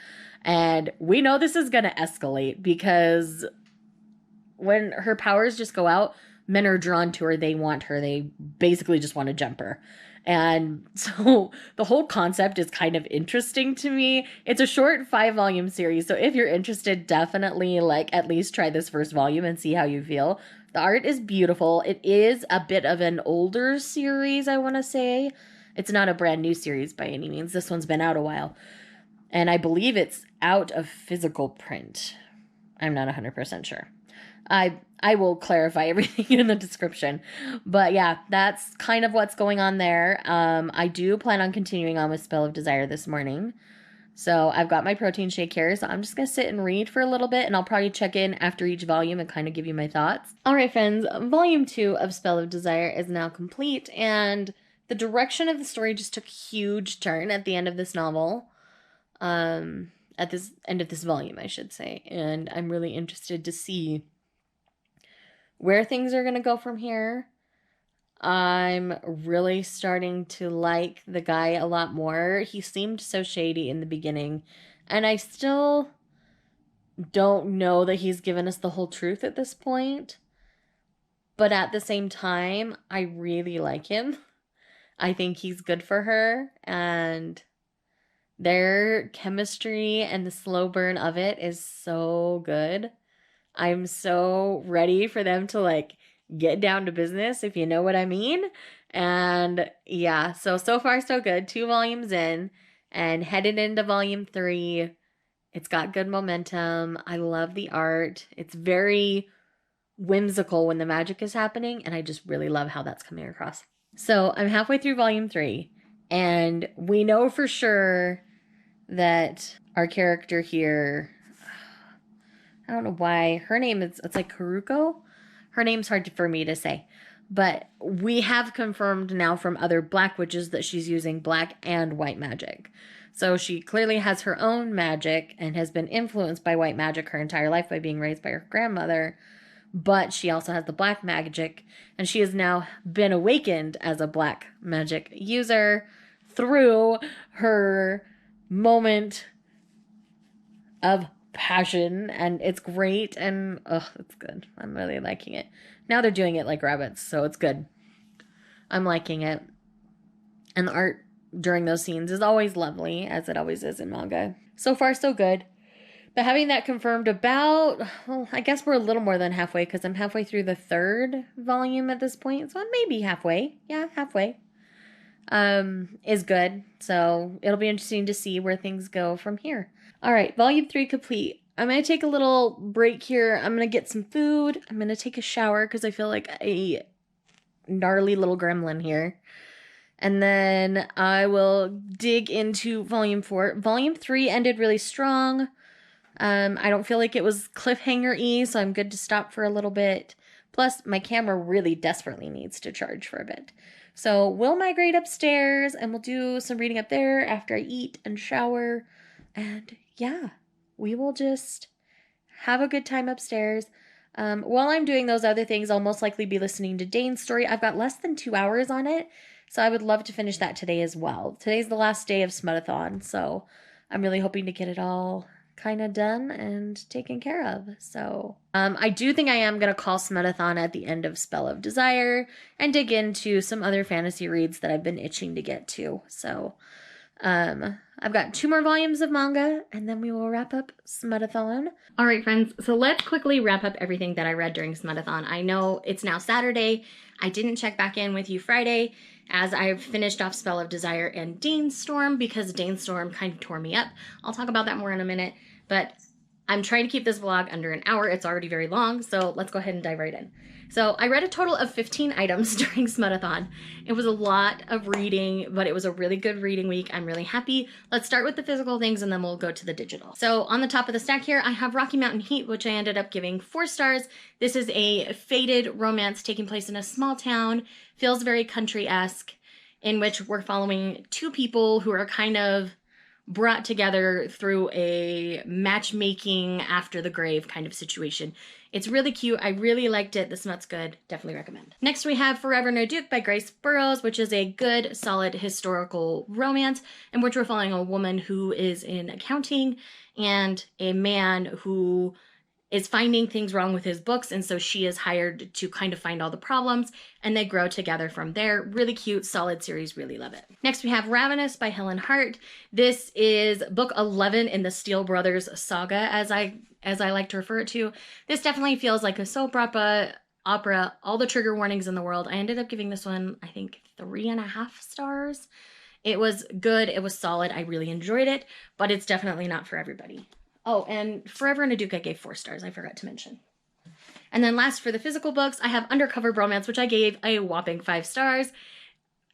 S1: And we know this is going to escalate, because when her powers just go out, men are drawn to her. They want her. They basically just want to jump her. And so the whole concept is kind of interesting to me. It's a short 5-volume series, so if you're interested, definitely at least try this first volume and see how you feel. The art is beautiful. It is a bit of an older series, I want to say. It's not a brand new series by any means. This one's been out a while. And I believe it's out of physical print. I'm not 100% sure. I will clarify everything in the description. But yeah, that's kind of what's going on there. I do plan on continuing on with Spell of Desire this morning. So I've got my protein shake here, so I'm just going to sit and read for a little bit, and I'll probably check in after each volume and kind of give you my thoughts. All right, friends, volume 2 of Spell of Desire is now complete, and the direction of the story just took a huge turn at the end of this novel. At this end of this volume, I should say. And I'm really interested to see where things are going to go from here. I'm really starting to like the guy a lot more. He seemed so shady in the beginning, and I still don't know that he's given us the whole truth at this point. But at the same time, I really like him. I think he's good for her, and their chemistry and the slow burn of it is so good. I'm so ready for them to get down to business, if you know what I mean. And yeah, so far so good. 2 volumes in and headed into volume 3. It's got good momentum. I love the art. It's very whimsical when the magic is happening, and I just really love how that's coming across. So I'm halfway through volume 3, and we know for sure that our character here, I don't know why, her name it's like Haruko. Her name's hard for me to say. But we have confirmed now from other black witches that she's using black and white magic. So she clearly has her own magic and has been influenced by white magic her entire life by being raised by her grandmother. But she also has the black magic, and she has now been awakened as a black magic user through her moment of passion, and it's great, and it's good. I'm really liking it. Now they're doing it like rabbits, so it's good. I'm liking it. And the art during those scenes is always lovely, as it always is in manga. So far, so good. But having that confirmed I guess we're a little more than halfway, because I'm halfway through the 3rd volume at this point, so maybe halfway. Yeah, halfway. Is good. So it'll be interesting to see where things go from here. All right, volume 3 complete. I'm going to take a little break here. I'm going to get some food. I'm going to take a shower because I feel like a gnarly little gremlin here. And then I will dig into volume 4. Volume 3 ended really strong. I don't feel like it was cliffhanger-y, so I'm good to stop for a little bit. Plus, my camera really desperately needs to charge for a bit. So we'll migrate upstairs, and we'll do some reading up there after I eat and shower. And yeah, we will just have a good time upstairs. While I'm doing those other things, I'll most likely be listening to Dane's story. I've got less than 2 hours on it, so I would love to finish that today as well. Today's the last day of Smutathon, so I'm really hoping to get it all kind of done and taken care of. So I do think I am going to call Smutathon at the end of Spell of Desire and dig into some other fantasy reads that I've been itching to get to. So I've got 2 more volumes of manga, and then we will wrap up Smutathon.
S2: All right, friends, so let's quickly wrap up everything that I read during Smutathon. I know it's now Saturday. I didn't check back in with you Friday, as I've finished off Spell of Desire and Danestorm, because Danestorm kind of tore me up. I'll talk about that more in a minute, but I'm trying to keep this vlog under an hour. It's already very long, so let's go ahead and dive right in. So I read a total of 15 items during Smutathon. It was a lot of reading, but it was a really good reading week. I'm really happy. Let's start with the physical things and then we'll go to the digital. So on the top of the stack here, I have Rocky Mountain Heat, which I ended up giving 4 stars. This is a faded romance taking place in a small town. Feels very country-esque, in which we're following 2 people who are kind of brought together through a matchmaking after the grave kind of situation. It's really cute. I really liked it. The smut's good. Definitely recommend. Next we have Forever No Duke by Grace Burrows, which is a good, solid historical romance in which we're following a woman who is in accounting and a man who is finding things wrong with his books, and so she is hired to kind of find all the problems, and they grow together from there. Really cute, solid series, really love it. Next we have Ravenous by Helen Hart. This is book 11 in the Steele Brothers saga, as I like to refer it to. This definitely feels like a soap opera, all the trigger warnings in the world. I ended up giving this one, I think, 3.5 stars. It was good, it was solid, I really enjoyed it, but it's definitely not for everybody. Oh, and Forever and a Duke I gave 4 stars, I forgot to mention. And then last for the physical books, I have Undercover Bromance, which I gave a whopping 5 stars.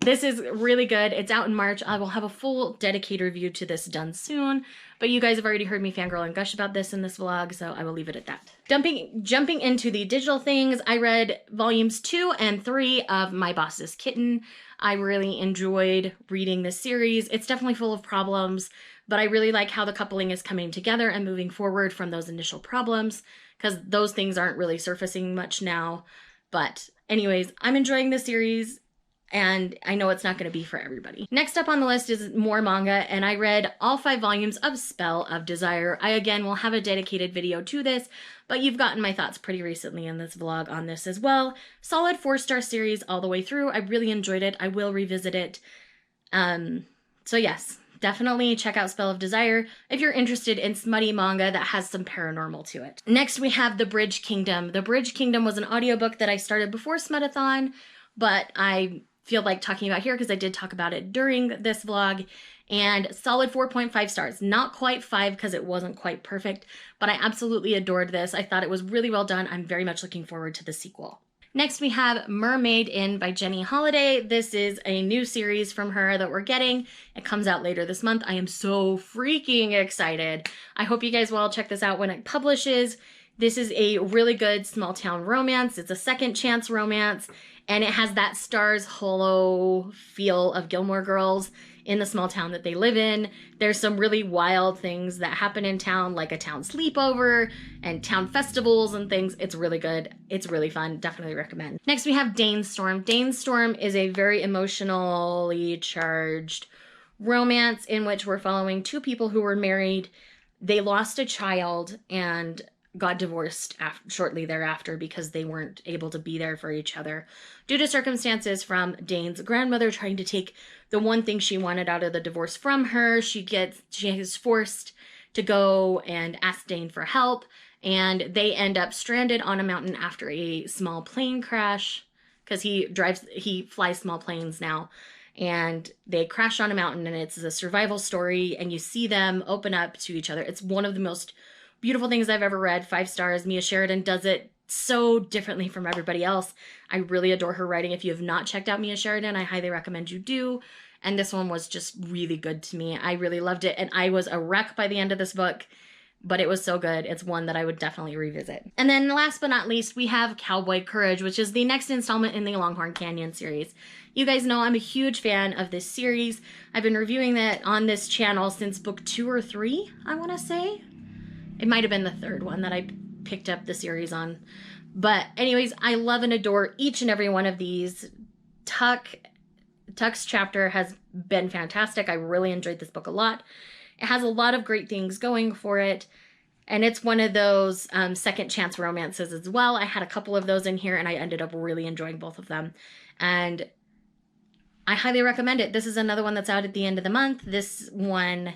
S2: This is really good. It's out in March. I will have a full dedicated review to this done soon, but you guys have already heard me fangirl and gush about this in this vlog, so I will leave it at that. Jumping into the digital things, I read volumes 2 and 3 of My Boss's Kitten. I really enjoyed reading this series. It's definitely full of problems, but I really like how the coupling is coming together and moving forward from those initial problems, because those things aren't really surfacing much now. But anyways, I'm enjoying this series, and I know it's not going to be for everybody. Next up on the list is more manga, and I read all 5 volumes of Spell of Desire. I, again, will have a dedicated video to this, but you've gotten my thoughts pretty recently in this vlog on this as well. Solid 4-star series all the way through. I really enjoyed it. I will revisit it. So yes, definitely check out Spell of Desire if you're interested in smutty manga that has some paranormal to it. Next, we have The Bridge Kingdom. The Bridge Kingdom was an audiobook that I started before Smutathon, but I feel like talking about here because I did talk about it during this vlog, and solid 4.5 stars. Not quite 5 because it wasn't quite perfect, but I absolutely adored this. I thought it was really well done. I'm very much looking forward to the sequel. Next, we have Mermaid Inn by Jenny Holiday. This is a new series from her that we're getting. It comes out later this month. I am so freaking excited. I hope you guys will all check this out when it publishes. This is a really good small town romance. It's a second chance romance, and it has that Stars Hollow feel of Gilmore Girls in the small town that they live in. There's some really wild things that happen in town, like a town sleepover and town festivals and things. It's really good. It's really fun. Definitely recommend. Next, we have Danestorm. Danestorm is a very emotionally charged romance in which we're following 2 people who were married. They lost a child and got divorced shortly thereafter because they weren't able to be there for each other due to circumstances from Dane's grandmother trying to take the one thing she wanted out of the divorce from her. She is forced to go and ask Dane for help, and they end up stranded on a mountain after a small plane crash, because he flies small planes now, and they crash on a mountain, and it's a survival story, and you see them open up to each other. It's one of the most beautiful things I've ever read. 5 stars. Mia Sheridan does it so differently from everybody else. I really adore her writing. If you have not checked out Mia Sheridan, I highly recommend you do. And this one was just really good to me. I really loved it. And I was a wreck by the end of this book, but it was so good. It's one that I would definitely revisit. And then last but not least, we have Cowboy Courage, which is the next installment in the Longhorn Canyon series. You guys know I'm a huge fan of this series. I've been reviewing that on this channel since book 2 or 3, I want to say. It might have been the 3rd one that I picked up the series on. But anyways, I love and adore each and every one of these. Tuck's chapter has been fantastic. I really enjoyed this book a lot.
S1: It has a lot of great things going for it. And it's one of those second chance romances as well. I had a couple of those in here and I ended up really enjoying both of them. And I highly recommend it. This is another one that's out at the end of the month. This one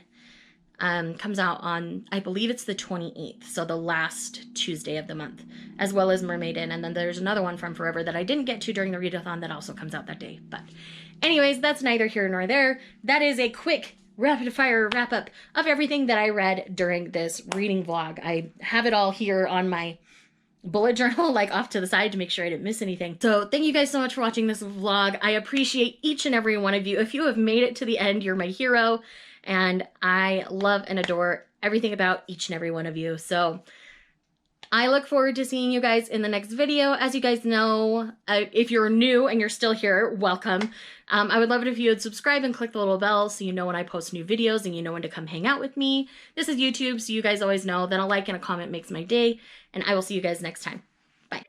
S1: comes out on, I believe it's the 28th, so the last Tuesday of the month, as well as Mermaid Inn. And then there's another one from Forever that I didn't get to during the readathon that also comes out that day. But anyways, that's neither here nor there. That is a quick rapid fire wrap up of everything that I read during this reading vlog. I have it all here on my bullet journal, like off to the side to make sure I didn't miss anything. So thank you guys so much for watching this vlog. I appreciate each and every one of you. If you have made it to the end, you're my hero. And I love and adore everything about each and every one of you. So I look forward to seeing you guys in the next video. As you guys know, if you're new and you're still here, welcome. I would love it if you would subscribe and click the little bell so you know when I post new videos and you know when to come hang out with me. This is YouTube, so you guys always know that a like and a comment makes my day. And I will see you guys next time. Bye.